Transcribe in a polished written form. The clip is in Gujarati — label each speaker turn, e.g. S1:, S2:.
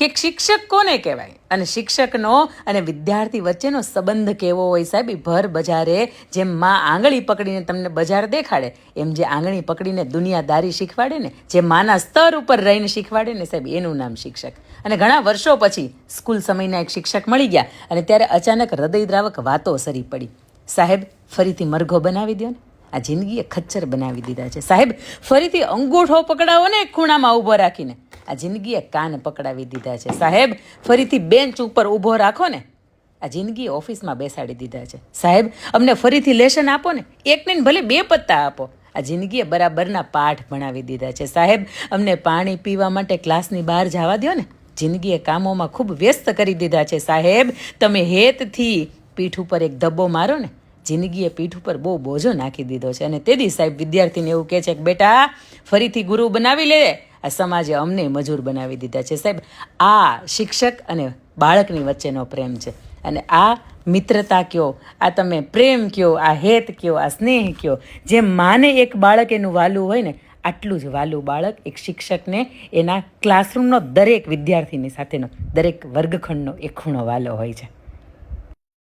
S1: કે શિક્ષક કોને કહેવાય અને શિક્ષકનો અને વિદ્યાર્થી વચ્ચેનો સંબંધ કેવો હોય સાહેબ. એ ભર બજારે જેમ માં આંગળી પકડીને તમને બજાર દેખાડે એમ જે આંગળી પકડીને દુનિયાદારી શીખવાડે ને, જે માના સ્તર ઉપર રહીને શીખવાડે ને સાહેબ, એનું નામ શિક્ષક. અને ઘણા વર્ષો પછી સ્કૂલ સમયના એક શિક્ષક મળી ગયા અને ત્યારે અચાનક હૃદયદ્રાવક વાતો સરી પડી. સાહેબ ફરીથી મરઘો બનાવી દો ને, આ જિંદગીએ ખચ્ચર બનાવી દીધા છે. સાહેબ ફરીથી અંગૂઠો પકડાવો ને એક ખૂણામાં ઊભો રાખીને, આ જિંદગીએ કાન પકડાવી દીધા છે. સાહેબ ફરીથી બેન્ચ ઉપર ઊભો રાખો ને, આ જિંદગીએ ઓફિસમાં બેસાડી દીધા છે. સાહેબ અમને ફરીથી લેશન આપો ને, એક ને ભલે 2 પત્તા આપો, આ જિંદગીએ બરાબરના પાઠ ભણાવી દીધા છે. સાહેબ અમને પાણી પીવા માટે ક્લાસની બહાર જવા દો ને, જિંદગીએ કામોમાં ખૂબ વ્યસ્ત કરી દીધા છે. સાહેબ તમે હેતથી પીઠ ઉપર એક ધબ્બો મારો ને, જિંદગીએ પીઠ ઉપર બહુ બોજો નાખી દીધો છે. અને તેથી સાહેબ વિદ્યાર્થીને એવું કહે છે કે બેટા ફરીથી ગુરુ બનાવી લે, આ સમાજે અમને મજૂર બનાવી દીધા છે. સાહેબ આ શિક્ષક અને બાળકની વચ્ચેનો પ્રેમ છે. અને આ મિત્રતા કયો, આ તમે પ્રેમ કયો, આ હેત કયો, આ સ્નેહ કયો, જે માને એક બાળક એનું વાલું હોય ને, આટલું જ વાલું બાળક એક શિક્ષકને એના ક્લાસરૂમનો દરેક વિદ્યાર્થીની સાથેનો દરેક વર્ગખંડનો એક ખૂણો વાલો હોય છે.